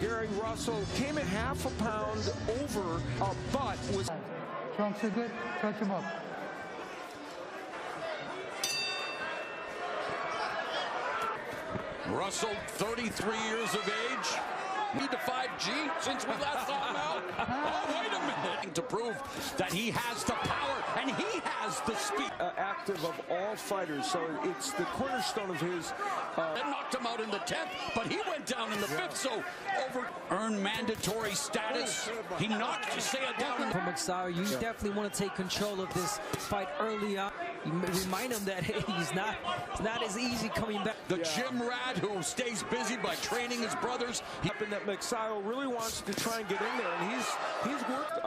Gary Russell came in half a pound over, but was... Trunks are good. Touch him up. Russell, 33 years of age. Need to 5G since we last saw him out. Oh, wait a minute. To prove that he has the power and he has the speed. Active of all fighters, so it's the cornerstone of his... They knocked him out in the 10th, but he went down in the 5th, so earned mandatory status. He knocked Saya down. For Magsayo, you definitely want to take control of this fight early on. You remind him that hey, it's not as easy coming back. The gym rat who stays busy by training his brothers. And that Magsayo really wants to try and get in there, and he's worked.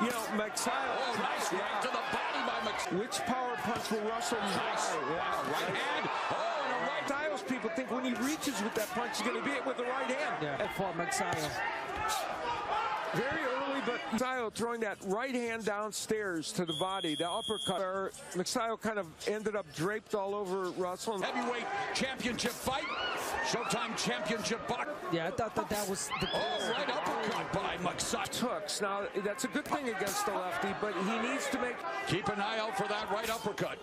You know, Magsayo. Oh, nice right to the body by Magsayo. Which power punch will Russell nice. Right hand. Oh, and a right. Magsayo's people think when he reaches with that punch, he's going to beat it with the right hand. Yeah, for Magsayo. Very early, but Magsayo throwing that right hand downstairs to the body, the uppercut. Magsayo kind of ended up draped all over Russell. Heavyweight championship fight. Showtime championship box. Yeah, I thought that was the... Oh, right uppercut by Magsayo. Hooks. Now, that's a good thing against the lefty, but he needs to make... Keep an eye out for that right uppercut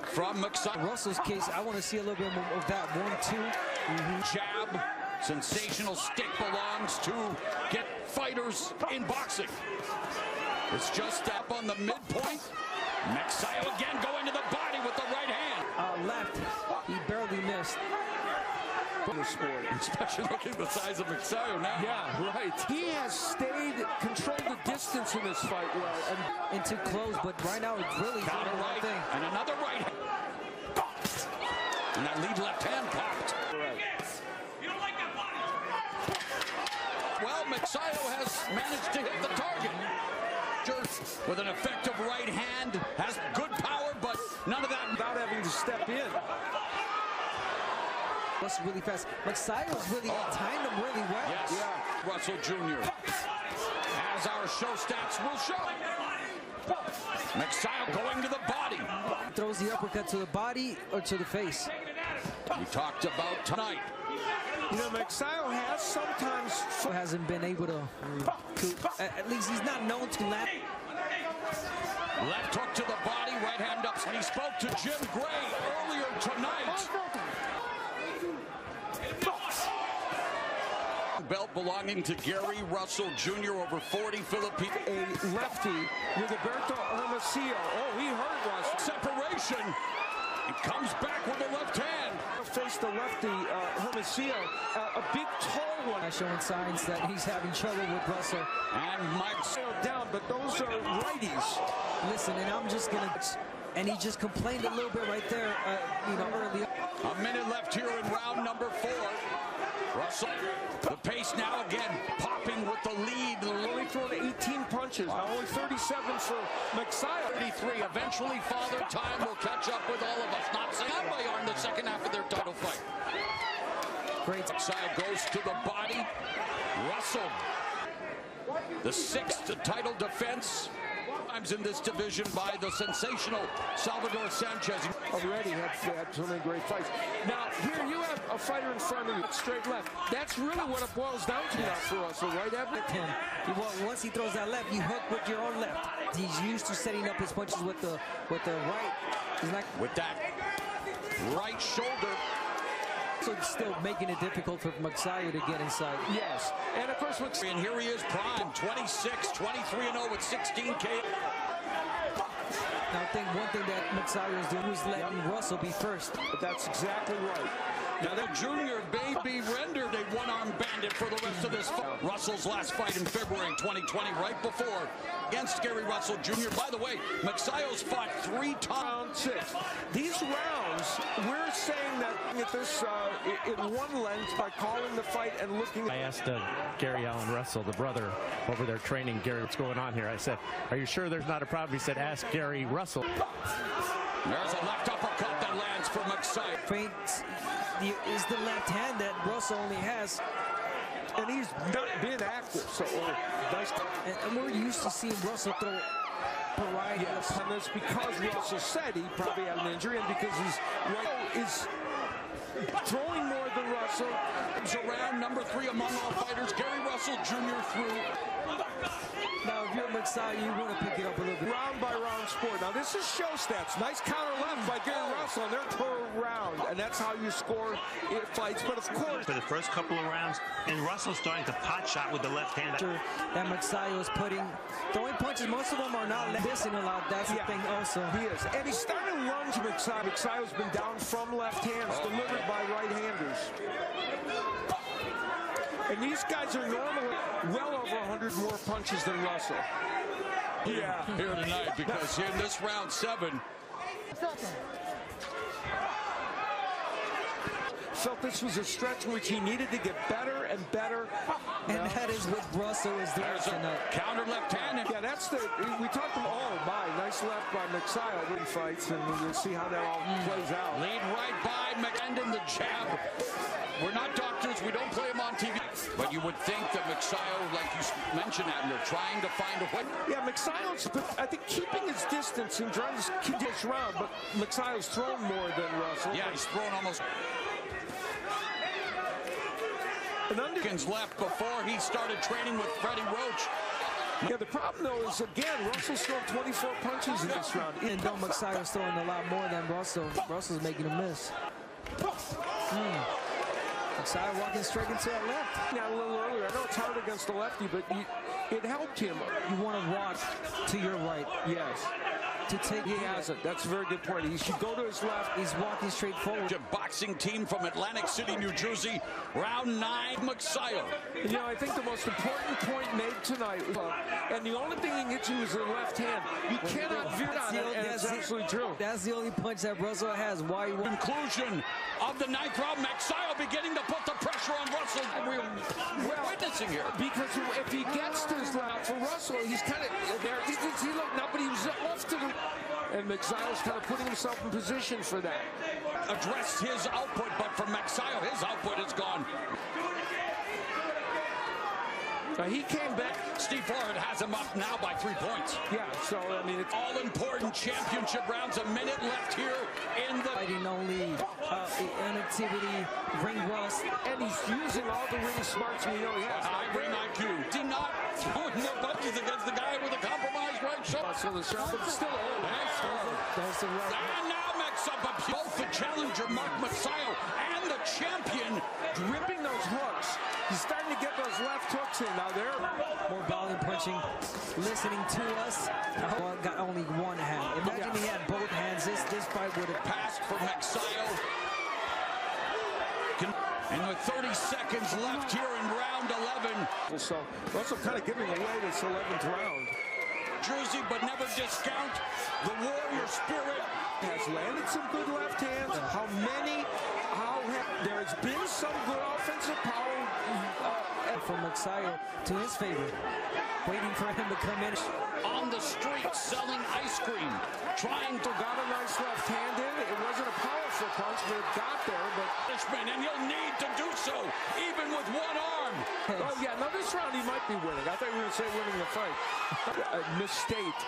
from Magsayo. In Russell's case, I want to see a little bit more of that 1-2. Jab. Sensational stick belongs to get fighters in boxing. It's just up on the midpoint. Magsayo again going to the body with the right hand. Left. He barely missed. The sport. Especially looking at the size of Magsayo now. Yeah, right. He has controlled the distance in this fight well. And too close, but right now it's really counter right thing. And another right hand. And that lead left hand popped. Right. Well, Magsayo has managed to hit the target. With an effective right hand, has good power, but none of that without having to step in. That's really fast. Magsayo's really timed him really well. Yes. Yeah. Russell Jr. As our show stats will show. Magsayo going to the body. Throws the uppercut to the body or to the face. We talked about tonight. You know, Magsayo has sometimes... hasn't been able to at least he's not known to land. Left hook to the body, right hand up. And he spoke to Jim Gray earlier tonight. Belt belonging to Gary Russell Jr. over 40 Philippines. A lefty with Alberto Hermosillo. Oh, he hurt Russell. Separation. He comes back with the left hand. Face the lefty, Hermosillo, a big tall one. Showing signs that he's having trouble with Russell. And Magsayo down, but those are righties. Listen, and I'm just gonna, and he just complained a little bit right there, you know, early. A minute left here in round number 4. Russell, the pace now again, popping with the lead. Only thrown 18 punches, now only 37 for Magsayo. 33, eventually Father Time will catch up with all of us. Not saying that way on the second half of their title fight. Great. Magsayo goes to the body. Russell, the 6th title defense. Times in this division by the sensational Salvador Sanchez. Already had so many great fights. Now, here you have a fighter in front of you, straight left. That's really what it boils down to now for Russell, right, Evan? Once he throws that left, you hook with your own left. He's used to setting up his punches with the right. He's like with that right shoulder. So it's still making it difficult for Magsayo to get inside. Yes. And of course, and here he is prime, 26, 23-0 with 16K. Now I think one thing that Magsayo is doing is letting Russell be first. But that's exactly right. Now the junior may be rendered a one-arm bandit for the rest of this fight. Russell's last fight in February 2020, right before, against Gary Russell Jr. By the way, Magsayo's fought 3 times. Round 6. These rounds, we're saying that this in one length by calling the fight and looking. I asked Gary Allen Russell, the brother, over there training. Gary, what's going on here? I said, are you sure there's not a problem? He said, ask Gary Russell. There's a left uppercut that lands for Magsayo. Feint is the left hand that Russell only has. And he's not been active, so nice. And we're used to seeing Russell throw variety. Yes, and that's because Russell said he probably had an injury, and because he's right, throwing more than Russell. Around number 3 among all fighters, Gary Russell Jr. through. Now, if you're Magsayo, you want to pick it up a little bit. Round by round sport. Now, this is show stats. Nice counter left by Gary Russell, and they're per round, and that's how you score in fights. But of course, for the first couple of rounds, and Russell's starting to pot shot with the left hand. That Magsayo is throwing punches. Most of them are not missing a lot. That's the thing also. He is. And he's starting to lunge Magsayo. Magsayo's been down from left hands, delivered by right-handers. And these guys are normally well over 100 more punches than Russell. Yeah, here tonight, because in this round 7, felt this was a stretch in which he needed to get better and better. And that is what Russell is doing tonight. Counter left hand. Yeah, that's we talked about, oh my, nice left by Magsayo in fights, and we'll see how that all plays out. Lead right by McEndon, the jab. We're not doctors, we don't play him on TV. But you would think that Magsayo, like you mentioned, Abner, trying to find a way. Yeah, Magsayo's, I think, keeping his distance and trying to keep this round, but Magsayo's thrown more than Russell. Yeah, he's thrown almost. Seconds left before he started training with Freddie Roach. Yeah, the problem, though, is, again, Russell's thrown 24 punches in this round. And though Magsayo's throwing a lot more than Russell, Russell's making a miss. Magsayo walking straight into that left. Now, a little earlier, I know it's hard against the lefty, but it helped him. You want to walk to your right. Yes. To take He hasn't. That's a very good point. He should go to his left. He's walking straight forward. A boxing team from Atlantic City, New Jersey. Round 9, Magsayo. You know, I think the most important point made tonight, and the only thing he can hit you is the left hand. You cannot veer on it, and it's absolutely true. That's the only punch that Russell has. Why? Conclusion of the 9th round, Magsayo beginning to put the pressure on Russell. We're witnessing here. Because if he gets to his left, for Russell, he's kind of there. He looked now, but he was off to the. And Magsayo's kind of putting himself in position for that. Addressed his output, but for Magsayo, his output is gone. He came back. Steve Ford has him up now by 3 points. Yeah, so, I mean, it's all-important championship rounds. A minute left here in the... Fighting only inactivity, ring rust. And he's using all the ring smarts we know he has. High ring IQ. Did not throwing more punches against the guy with a compromised right shoulder. So the shot, but still That's the right. And now Magsayo, both the challenger, Mark Magsayo, and the champion, gripping those hooks. He's starting to get those left hooks in. Now they're more volume punching, listening to us. Well, got only one hand. Imagine he had both hands. This fight would have passed for Magsayo. And with 30 seconds left here in round 11. So Russell kind of giving away this 11th round. Jersey, but never discount the warrior spirit. Has landed some good left hands. There has been some good offensive power from Magsayo to his favor. Waiting for him to come in. On the street, selling ice cream. Trying to got a nice left hand in. It wasn't a powerful punch, but it got there. And he'll need to do so, even with one arm. Oh, yeah, now this round he might be winning. I thought you were going to say winning the fight. Misstate,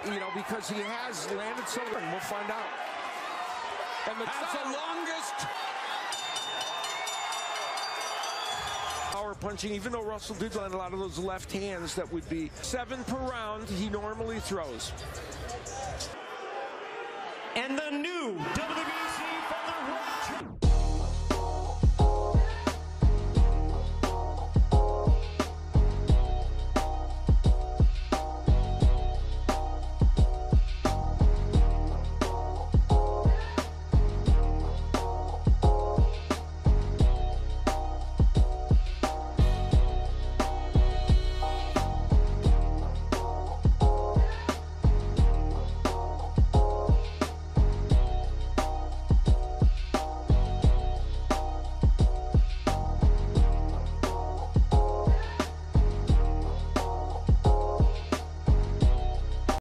you know, because he has landed so good. We'll find out. And that's the longest power punching, even though Russell did land a lot of those left hands that would be 7 per round he normally throws. And the new WWE